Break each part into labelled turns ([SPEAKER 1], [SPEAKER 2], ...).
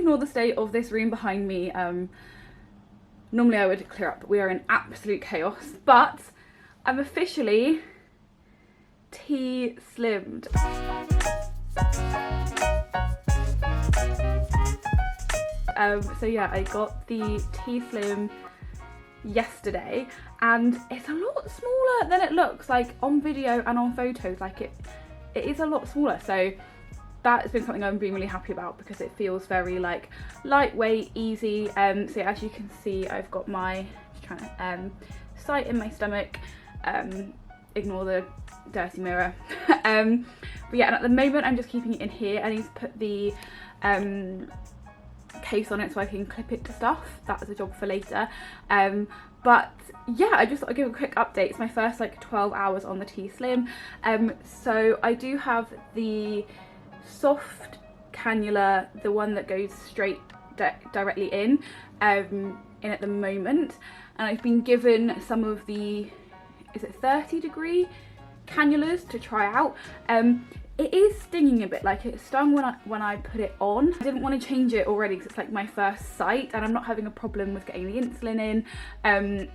[SPEAKER 1] ignore the state of this room behind me. Normally I would clear up. We are in absolute chaos, but I'm officially T-slimmed. So yeah, I got the T-slim yesterday, and it's a lot smaller than it looks, like on video and on photos. Like it is a lot smaller, so that has been something I've been really happy about because it feels very like lightweight, easy. So yeah, as you can see, I've got my, just trying to sight in my stomach. Ignore the dirty mirror. But yeah, and at the moment I'm just keeping it in here. I need to put the case on it so I can clip it to stuff. That's a job for later. But yeah, I just thought I'd give a quick update. It's my first like 12 hours on the T-slim. So I do have the soft cannula, the one that goes straight directly in at the moment, and I've been given some of the, is it 30-degree cannulas to try out. It is stinging a bit, like it stung when I put it on. I didn't want to change it already because it's like my first sight and I'm not having a problem with getting the insulin in.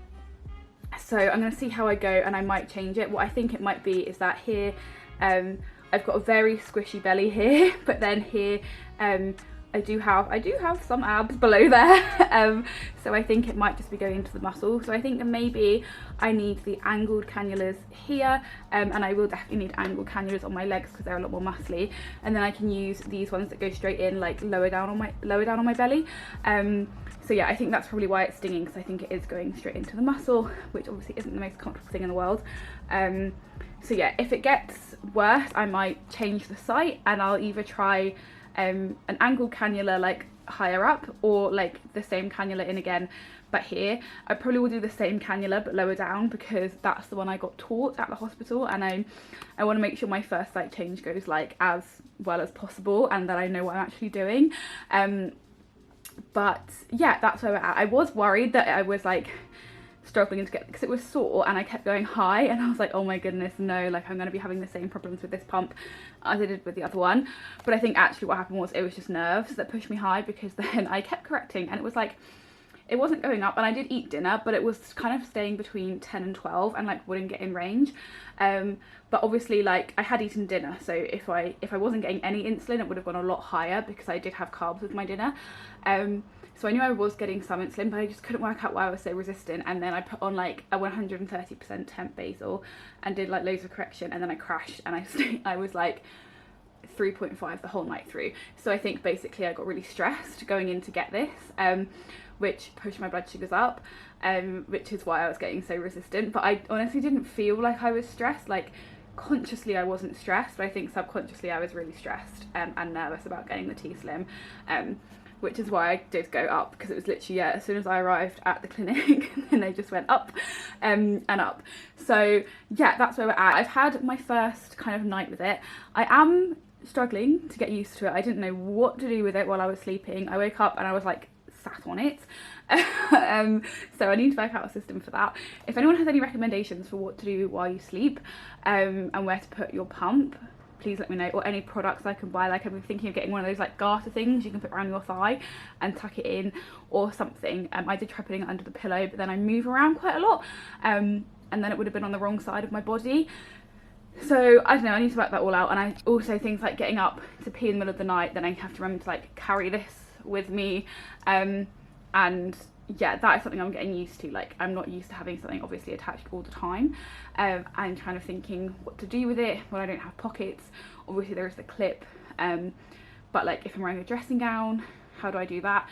[SPEAKER 1] So I'm going to see how I go, and I might change it. What I think it might be is that here I've got a very squishy belly here, but then here I do have some abs below there. So I think it might just be going into the muscle. So I think that maybe I need the angled cannulas here, and I will definitely need angled cannulas on my legs because they're a lot more muscly. And then I can use these ones that go straight in, like lower down on my belly. So yeah, I think that's probably why it's stinging, because I think it is going straight into the muscle, which obviously isn't the most comfortable thing in the world. So yeah, if it gets worse, I might change the site, and I'll either try an angled cannula like higher up, or like the same cannula in again but here. I probably will do the same cannula but lower down, because that's the one I got taught at the hospital, and I want to make sure my first site change goes like as well as possible and that I know what I'm actually doing. But yeah, that's where we're at. I was worried that I was like struggling to get, because it was sore and I kept going high, and I was like, oh my goodness, no, like I'm going to be having the same problems with this pump as I did with the other one. But I think actually what happened was it was just nerves that pushed me high, because then I kept correcting and it was like, it wasn't going up, and I did eat dinner, but it was kind of staying between 10 and 12 and like wouldn't get in range. But obviously like I had eaten dinner, so if I wasn't getting any insulin, it would have gone a lot higher because I did have carbs with my dinner. So I knew I was getting some insulin, but I just couldn't work out why I was so resistant. And then I put on like a 130% temp basal and did like loads of correction, and then I crashed, and I was like 3.5 the whole night through. So I think basically I got really stressed going in to get this, which pushed my blood sugars up, which is why I was getting so resistant. But I honestly didn't feel like I was stressed. Like consciously I wasn't stressed, but I think subconsciously I was really stressed and nervous about getting the T-slim, which is why I did go up, because it was literally, yeah, as soon as I arrived at the clinic, then they just went up and up. So yeah, that's where we're at. I've had my first kind of night with it. I am struggling to get used to it. I didn't know what to do with it while I was sleeping. I woke up and I was like sat on it. So I need to work out a system for that. If anyone has any recommendations for what to do while you sleep, and where to put your pump, please let me know, or any products I can buy. Like I've been thinking of getting one of those like garter things you can put around your thigh and tuck it in, or something. I did try putting it under the pillow, but then I move around quite a lot, and then it would have been on the wrong side of my body. So I don't know, I need to work that all out. And I also, things like getting up to pee in the middle of the night, then I have to remember to like carry this with me, and yeah, that is something I'm getting used to. Like I'm not used to having something obviously attached all the time, and kind of thinking what to do with it when I don't have pockets. Obviously there is the clip, but like if I'm wearing a dressing gown, how do I do that?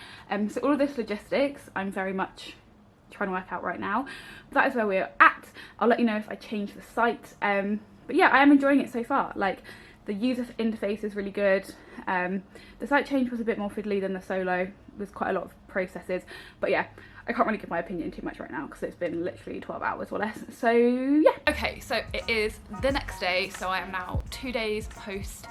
[SPEAKER 1] So all of this logistics I'm very much trying to work out right now. But that is where we're at. I'll let you know if I change the site, but yeah, I am enjoying it so far. Like the user interface is really good. The site change was a bit more fiddly than the Solo. There's quite a lot of processes, but yeah, I can't really give my opinion too much right now because it's been literally 12 hours or less. So yeah. Okay, so it is the next day, so I am now 2 days post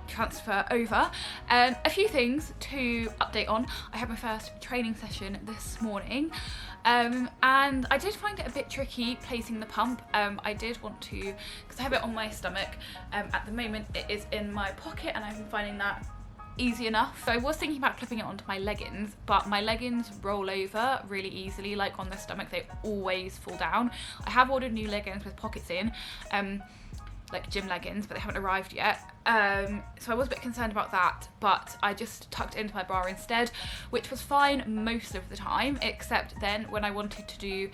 [SPEAKER 1] transfer over. A few things to update on. I had my first training session this morning, and I did find it a bit tricky placing the pump. I did want to, because I have it on my stomach. At the moment it is in my pocket, and I've been finding that easy enough. So I was thinking about clipping it onto my leggings, but my leggings roll over really easily, like on the stomach, they always fall down. I have ordered new leggings with pockets in, like gym leggings, but they haven't arrived yet. So I was a bit concerned about that, but I just tucked it into my bra instead, which was fine most of the time, except then when I wanted to do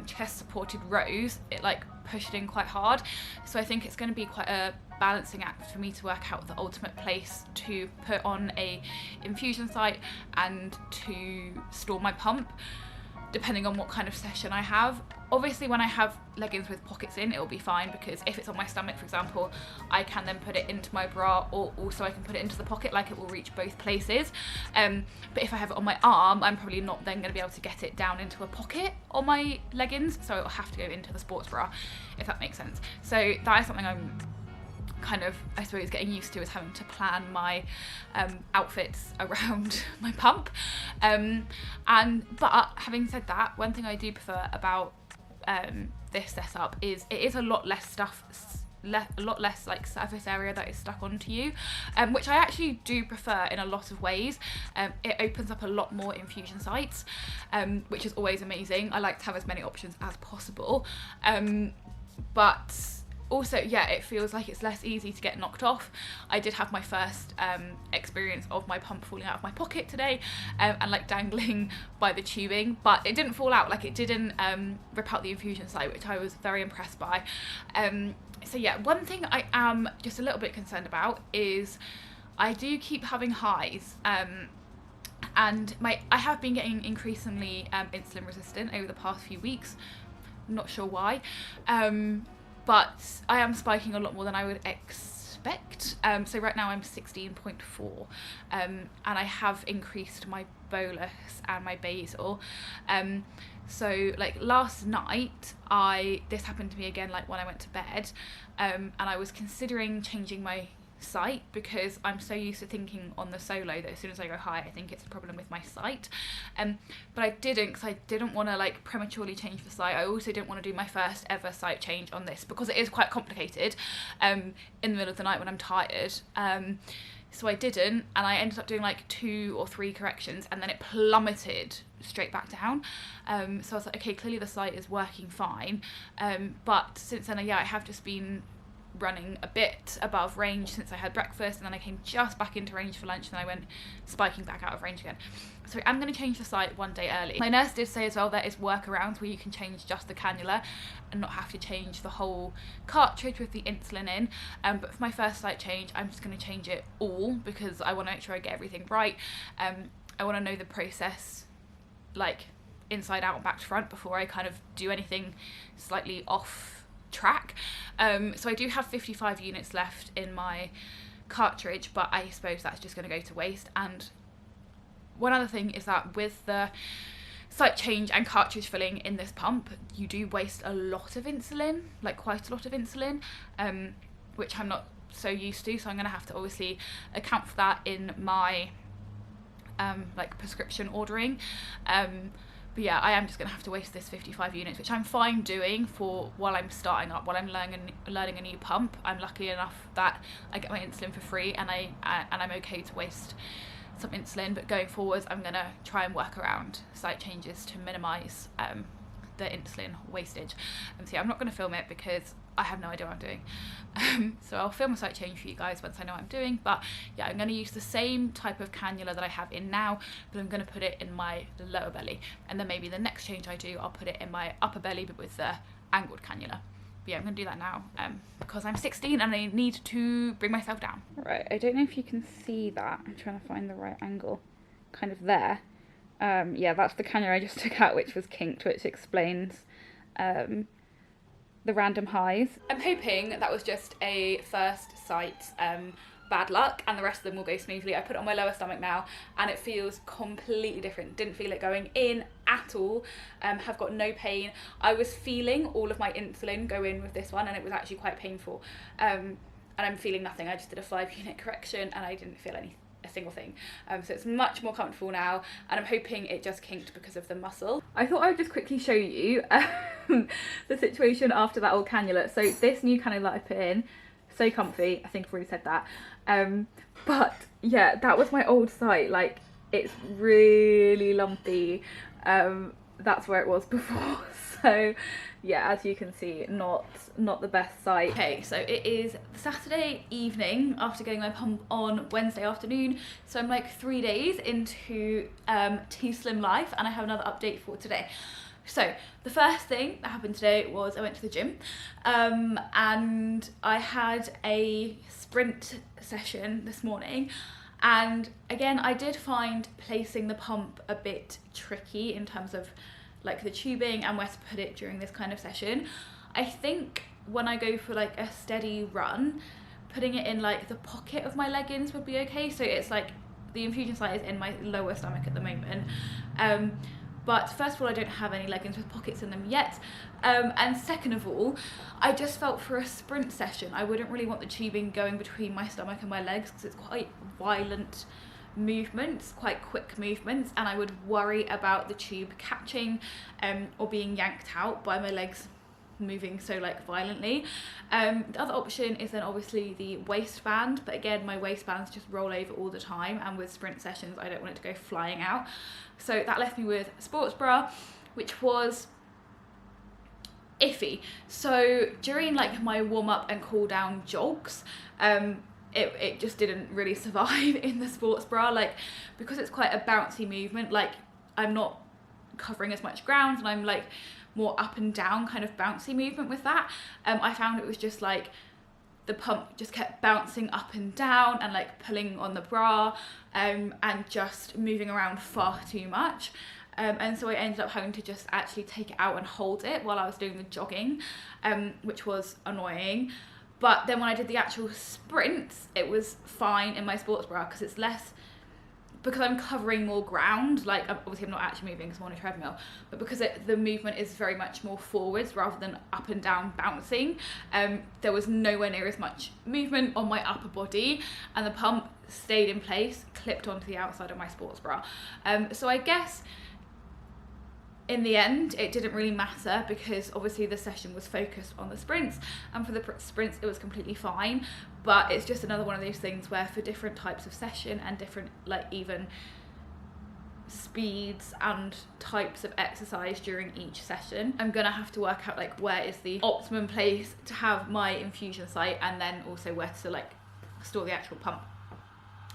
[SPEAKER 1] chest supported rows, it like pushed in quite hard. So I think it's going to be quite a balancing act for me to work out the ultimate place to put on a infusion site and to store my pump, depending on what kind of session I have. Obviously when I have leggings with pockets in, it'll be fine, because if it's on my stomach, for example, I can then put it into my bra, or also I can put it into the pocket, like it will reach both places. But if I have it on my arm, I'm probably not then going to be able to get it down into a pocket on my leggings, so it'll have to go into the sports bra, if that makes sense. So that is something I'm kind of, I suppose, getting used to, is having to plan my outfits around my pump. But having said that, one thing I do prefer about this setup is it is a lot less stuff, a lot less like surface area that is stuck onto you, which I actually do prefer in a lot of ways. It opens up a lot more infusion sites, which is always amazing. I like to have as many options as possible, but also, yeah, it feels like it's less easy to get knocked off. I did have my first experience of my pump falling out of my pocket today, and like dangling by the tubing, but it didn't fall out, like it didn't rip out the infusion site, which I was very impressed by. So yeah, one thing I am just a little bit concerned about is I do keep having highs, and I have been getting increasingly insulin resistant over the past few weeks. I'm not sure why. But I am spiking a lot more than I would expect. So right now I'm 16.4, and I have increased my bolus and my basal. So like last night, this happened to me again, like when I went to bed, and I was considering changing my site, because I'm so used to thinking on the Solo that as soon as I go high, I think it's a problem with my site. But I didn't, because I didn't want to like prematurely change the site. I also didn't want to do my first ever site change on this, because it is quite complicated in the middle of the night when I'm tired. So I didn't, and I ended up doing like 2 or 3 corrections, and then it plummeted straight back down. So I was like, okay, clearly the site is working fine. But since then, yeah, I have just been running a bit above range since I had breakfast, and then I came just back into range for lunch, and then I went spiking back out of range again. So I'm going to change the site one day early. My nurse did say as well there is workarounds where you can change just the cannula and not have to change the whole cartridge with the insulin in, but for my first site change, I'm just going to change it all, because I want to make sure I get everything right. I want to know the process like inside out and back to front before I kind of do anything slightly off track. So I do have 55 units left in my cartridge, but I suppose that's just going to go to waste. And one other thing is that with the site change and cartridge filling in this pump, you do waste a lot of insulin, like quite a lot of insulin, which I'm not so used to, so I'm going to have to obviously account for that in my like prescription ordering. But yeah, I am just going to have to waste this 55 units, which I'm fine doing for while I'm starting up, while I'm learning a new pump. I'm lucky enough that I get my insulin for free, and I'm okay to waste some insulin. But going forwards, I'm going to try and work around site changes to minimise the insulin wastage. And so yeah, I'm not going to film it because I have no idea what I'm doing. So I'll film a site change for you guys once I know what I'm doing. But yeah, I'm going to use the same type of cannula that I have in now, but I'm going to put it in my lower belly, and then maybe the next change I do, I'll put it in my upper belly, but with the angled cannula. But yeah, I'm going to do that now because I'm 16 and I need to bring myself down. Right, I don't know if you can see that. I'm trying to find the right angle. Kind of there. Yeah, that's the cannula I just took out, which was kinked, which explains the random highs. I'm hoping that was just a first site bad luck, and the rest of them will go smoothly. I put it on my lower stomach now, and it feels completely different. Didn't feel it going in at all. Have got no pain. I was feeling all of my insulin go in with this one, and it was actually quite painful. And I'm feeling nothing. I just did a 5-unit correction, and I didn't feel a single thing. So it's much more comfortable now, and I'm hoping it just kinked because of the muscle. I thought I would just quickly show you the situation after that old cannula. So this new cannula that I put in, so comfy. I think I've already said that. But yeah, that was my old site. Like, it's really lumpy. That's where it was before. So yeah, as you can see, not the best site. Okay, so it is Saturday evening after getting my pump on Wednesday afternoon. So I'm like 3 days into T-Slim life, and I have another update for today. So the first thing that happened today was I went to the gym, and I had a sprint session this morning. And again, I did find placing the pump a bit tricky in terms of like the tubing and where to put it during this kind of session. I think when I go for like a steady run, putting it in like the pocket of my leggings would be okay. So it's like the infusion site is in my lower stomach at the moment. But first of all, I don't have any leggings with pockets in them yet. And second of all, I just felt for a sprint session, I wouldn't really want the tubing going between my stomach and my legs, because it's quite violent movements, quite quick movements, and I would worry about the tube catching or being yanked out by my legs moving so like violently. The other option is then obviously the waistband, but again, my waistbands just roll over all the time, and with sprint sessions I don't want it to go flying out. So that left me with a sports bra, which was iffy. So during like my warm-up and cool down jogs, it just didn't really survive in the sports bra, like because it's quite a bouncy movement, like I'm not covering as much ground and I'm like more up and down kind of bouncy movement with that. I found it was just like the pump just kept bouncing up and down and like pulling on the bra, and just moving around far too much. And so I ended up having to just actually take it out and hold it while I was doing the jogging, which was annoying. But then when I did the actual sprints, it was fine in my sports bra, because it's less, because I'm covering more ground, like obviously I'm not actually moving because I'm on a treadmill, but because the movement is very much more forwards rather than up and down bouncing, there was nowhere near as much movement on my upper body, and the pump stayed in place, clipped onto the outside of my sports bra. So I guess in the end it didn't really matter, because obviously the session was focused on the sprints, and for the sprints it was completely fine. But it's just another one of those things where for different types of session and different like even speeds and types of exercise during each session, I'm gonna have to work out like where is the optimum place to have my infusion site, and then also where to like store the actual pump.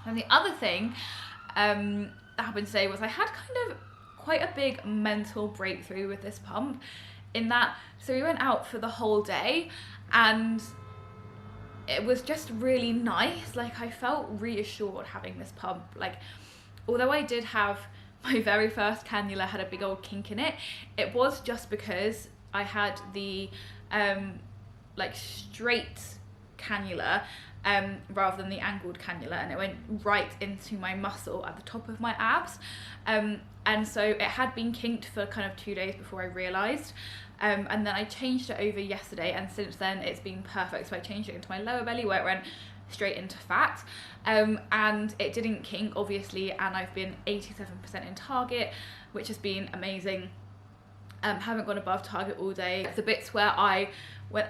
[SPEAKER 1] And the other thing that happened today was I had kind of quite a big mental breakthrough with this pump, in that, so we went out for the whole day and it was just really nice. Like I felt reassured having this pump. Like although I did have my very first cannula had a big old kink in it, it was just because I had the like straight cannula rather than the angled cannula, and it went right into my muscle at the top of my abs, and so it had been kinked for kind of 2 days before I realised, and then I changed it over yesterday, and since then it's been perfect. So I changed it into my lower belly where it went straight into fat, and it didn't kink obviously, and I've been 87% in target, which has been amazing. Haven't gone above target all day. The bits where I went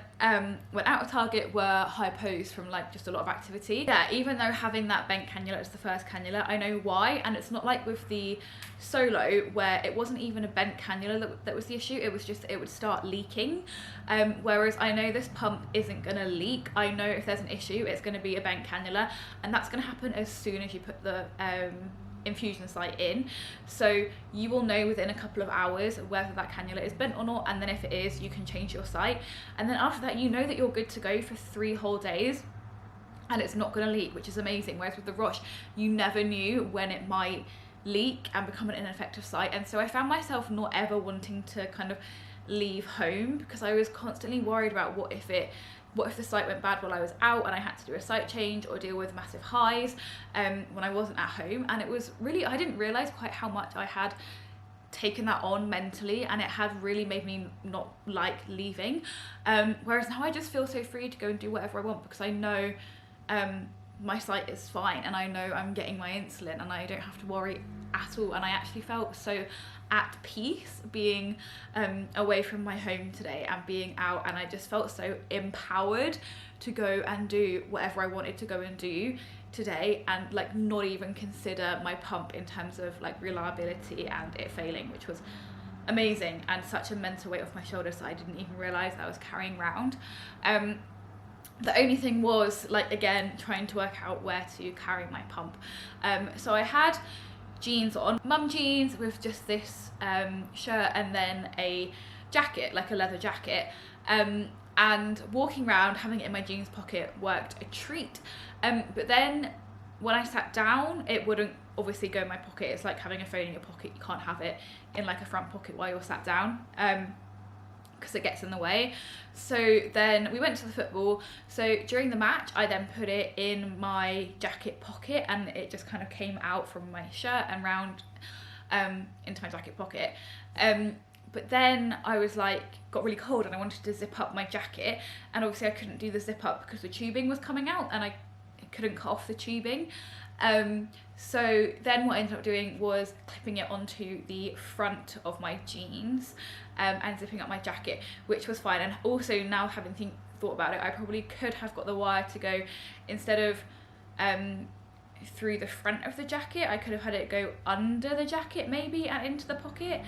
[SPEAKER 1] out of target were hypos from like just a lot of activity. Yeah, even though having that bent cannula as the first cannula, I know why, and it's not like with the Solo where it wasn't even a bent cannula that was the issue, it was just it would start leaking, whereas I know this pump isn't gonna leak. I know if there's an issue it's gonna be a bent cannula, and that's gonna happen as soon as you put the infusion site in. So you will know within a couple of hours whether that cannula is bent or not, and then if it is, you can change your site, and then after that you know that you're good to go for 3 whole days and it's not going to leak, which is amazing. Whereas with the Roche, you never knew when it might leak and become an ineffective site, and so I found myself not ever wanting to kind of leave home, because I was constantly worried about what if the site went bad while I was out and I had to do a site change or deal with massive highs when I wasn't at home. And it was really, I didn't realise quite how much I had taken that on mentally, and it had really made me not like leaving. Whereas now I just feel so free to go and do whatever I want, because I know my sight is fine and I know I'm getting my insulin and I don't have to worry at all. And I actually felt so at peace being away from my home today and being out, and I just felt so empowered to go and do whatever I wanted to go and do today, and like not even consider my pump in terms of like reliability and it failing, which was amazing, and such a mental weight off my shoulders that I didn't even realize that I was carrying around. The only thing was, like, again, trying to work out where to carry my pump. So I had jeans on, mum jeans with just this shirt and then a jacket, like a leather jacket. And walking around, having it in my jeans pocket worked a treat. But then when I sat down, it wouldn't obviously go in my pocket. It's like having a phone in your pocket. You can't have it in like a front pocket while you're sat down. Because it gets in the way. So then we went to the football. So during the match, I then put it in my jacket pocket, and it just kind of came out from my shirt and round into my jacket pocket. But then I was like, got really cold and I wanted to zip up my jacket, and obviously I couldn't do the zip up because the tubing was coming out and I couldn't cut off the tubing. So then what I ended up doing was clipping it onto the front of my jeans and zipping up my jacket, which was fine. And also, now having thought about it, I probably could have got the wire to go, instead of through the front of the jacket, I could have had it go under the jacket maybe and into the pocket.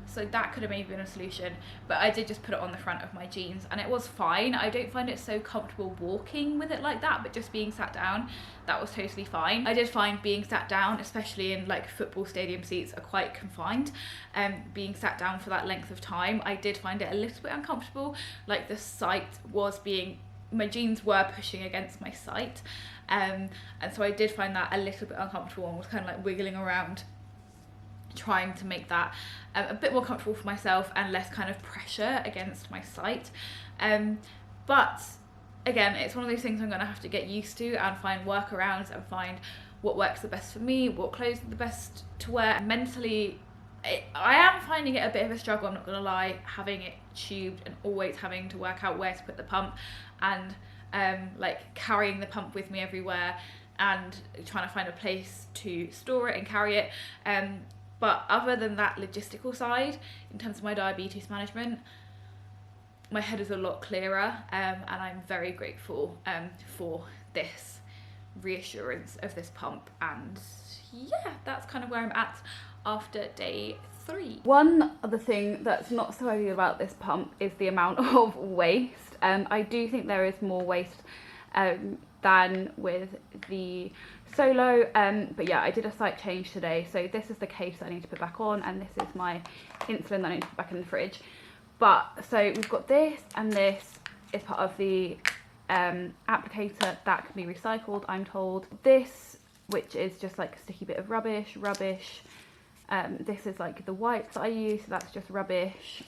[SPEAKER 1] So that could have maybe been a solution, but I did just put it on the front of my jeans and it was fine. I don't find it so comfortable walking with it like that, but just being sat down, that was totally fine. I did find being sat down, especially in like football stadium seats, are quite confined. Being sat down for that length of time, I did find it a little bit uncomfortable. Like the sight was my jeans were pushing against my sight. And so I did find that a little bit uncomfortable and was kind of like wiggling around, trying to make that a bit more comfortable for myself and less kind of pressure against my sight. But again, it's one of those things I'm going to have to get used to and find workarounds and find what works the best for me, what clothes are the best to wear. Mentally, I am finding it a bit of a struggle, I'm not going to lie, having it tubed and always having to work out where to put the pump, and like carrying the pump with me everywhere and trying to find a place to store it and carry it. But other than that logistical side, in terms of my diabetes management, my head is a lot clearer, and I'm very grateful for this reassurance of this pump. And yeah, that's kind of where I'm at after day 3. One other thing that's not so ideal about this pump is the amount of waste. I do think there is more waste than with the Solo, but yeah, I did a site change today, so this is the case that I need to put back on, and this is my insulin that I need to put back in the fridge. But so we've got this, and this is part of the applicator that can be recycled, I'm told. This, which is just like a sticky bit of rubbish. This is like the wipes that I use, so that's just rubbish.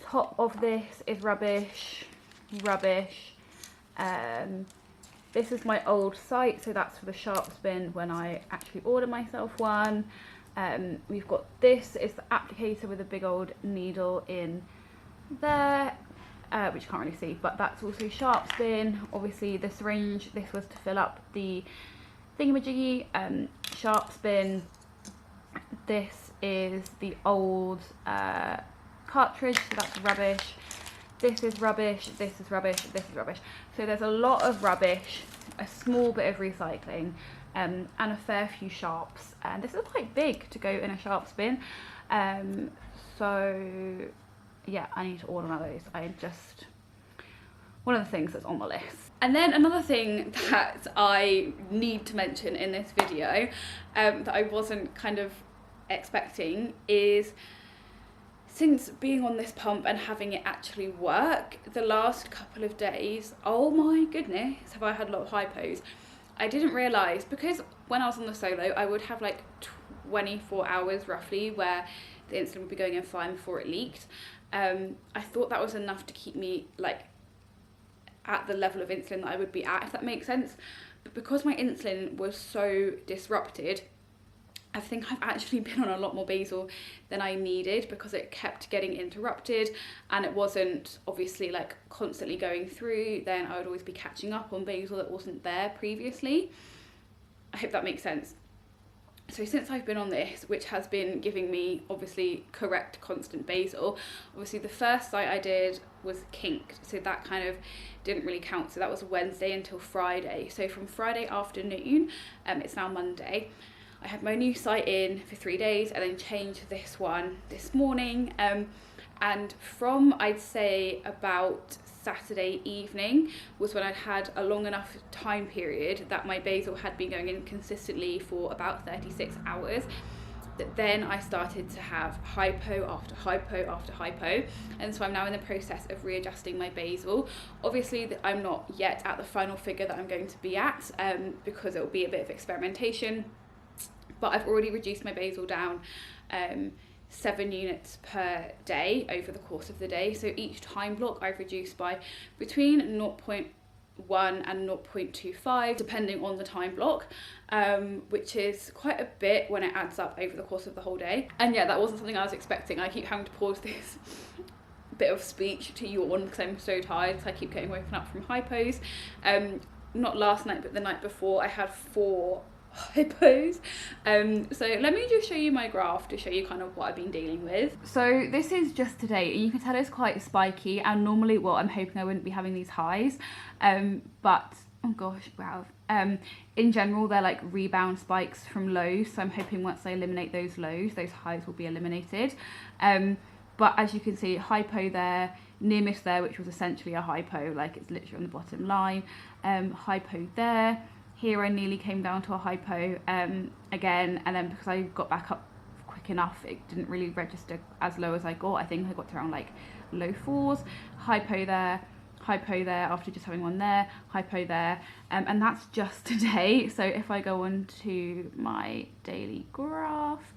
[SPEAKER 1] Top of this is rubbish. This is my old site, so that's for the sharps bin when I actually order myself one. We've got this is the applicator with a big old needle in there, which you can't really see, but that's also sharps bin. Obviously the syringe, this was to fill up the thingamajiggy. Sharps bin. This is the old cartridge, so that's rubbish. This is rubbish, this is rubbish, this is rubbish. So there's a lot of rubbish, a small bit of recycling, and a fair few sharps. And this is quite big to go in a sharps bin. So yeah, I need to order one of those. One of the things that's on the list. And then another thing that I need to mention in this video, that I wasn't kind of expecting, is since being on this pump and having it actually work, the last couple of days, oh my goodness, have I had a lot of hypos. I didn't realise, because when I was on the Solo, I would have like 24 hours roughly where the insulin would be going in fine before it leaked. I thought that was enough to keep me like at the level of insulin that I would be at, if that makes sense. But because my insulin was so disrupted, I think I've actually been on a lot more basal than I needed because it kept getting interrupted, and it wasn't obviously like constantly going through. Then I would always be catching up on basal that wasn't there previously. I hope that makes sense. So since I've been on this, which has been giving me obviously correct constant basal, obviously the first site I did was kinked, so that kind of didn't really count. So that was Wednesday until Friday. So from Friday afternoon, it's now Monday, I had my new site in for 3 days and then changed this one this morning. And from, I'd say, about Saturday evening was when I'd had a long enough time period that my basal had been going in consistently for about 36 hours. That then I started to have hypo after hypo after hypo, and so I'm now in the process of readjusting my basal. Obviously I'm not yet at the final figure that I'm going to be at, because it will be a bit of experimentation, but I've already reduced my basal down 7 units per day over the course of the day. So each time block I've reduced by between 0.1 and 0.25 depending on the time block, which is quite a bit when it adds up over the course of the whole day. And yeah, that wasn't something I was expecting. I keep having to pause this bit of speech to yawn because I'm so tired, because I keep getting woken up from hypos. Not last night, but the night before I had 4 hypos. So let me just show you my graph to show you kind of what I've been dealing with. So this is just today, and you can tell it's quite spiky, and normally, well, I'm hoping I wouldn't be having these highs, but oh gosh, wow. In general, they're like rebound spikes from lows, so I'm hoping once I eliminate those lows, those highs will be eliminated. But as you can see, hypo there, near miss there, which was essentially a hypo, like it's literally on the bottom line. Hypo there. Here I nearly came down to a hypo again, and then because I got back up quick enough, it didn't really register as low as I got. I think I got to around like low 4s. Hypo there after just having one there, hypo there, and that's just today. So if I go on to my daily graph,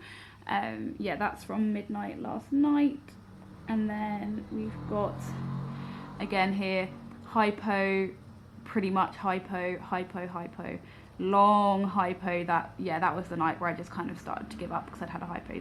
[SPEAKER 1] yeah, that's from midnight last night, and then we've got again here hypo, pretty much hypo, long hypo. That was the night where I just kind of started to give up because I'd had a hypo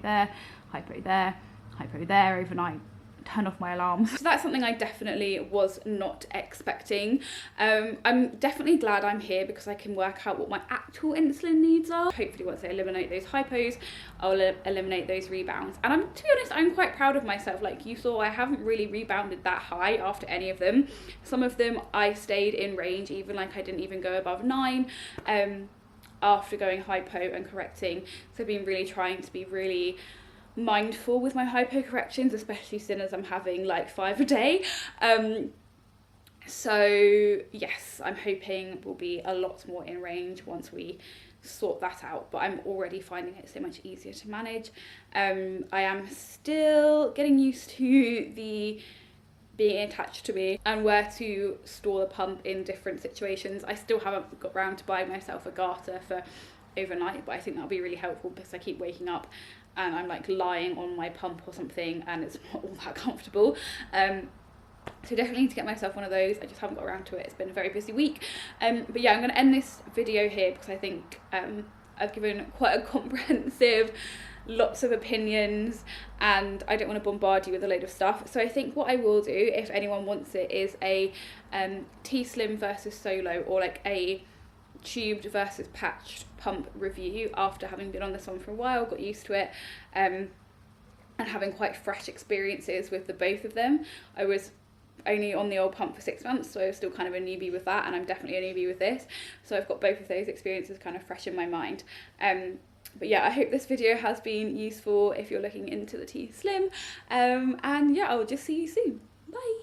[SPEAKER 1] there overnight. Turn off my alarms. So that's something I definitely was not expecting. I'm definitely glad I'm here because I can work out what my actual insulin needs are. Hopefully once I eliminate those hypos, I'll eliminate those rebounds. And to be honest, I'm quite proud of myself. Like you saw, I haven't really rebounded that high after any of them. Some of them I stayed in range, even like I didn't even go above 9 after going hypo and correcting. So I've been really trying to be really mindful with my hypo corrections, especially since as I'm having like 5 a day. So yes, I'm hoping we'll be a lot more in range once we sort that out, but I'm already finding it so much easier to manage. I am still getting used to the being attached to me and where to store the pump in different situations. I still haven't got round to buying myself a garter for overnight, but I think that'll be really helpful because I keep waking up and I'm like lying on my pump or something and it's not all that comfortable. So definitely need to get myself one of those. I just haven't got around to it. It's been a very busy week. But yeah, I'm going to end this video here because I think I've given quite a comprehensive, lots of opinions, and I don't want to bombard you with a load of stuff. So I think what I will do, if anyone wants it, is a T-Slim versus Solo, or like a tubed versus patched pump review after having been on this one for a while, got used to it, and having quite fresh experiences with the both of them. I was only on the old pump for 6 months, so I was still kind of a newbie with that, and I'm definitely a newbie with this, so I've got both of those experiences kind of fresh in my mind. But yeah, I hope this video has been useful if you're looking into the T-Slim, and yeah, I'll just see you soon. Bye.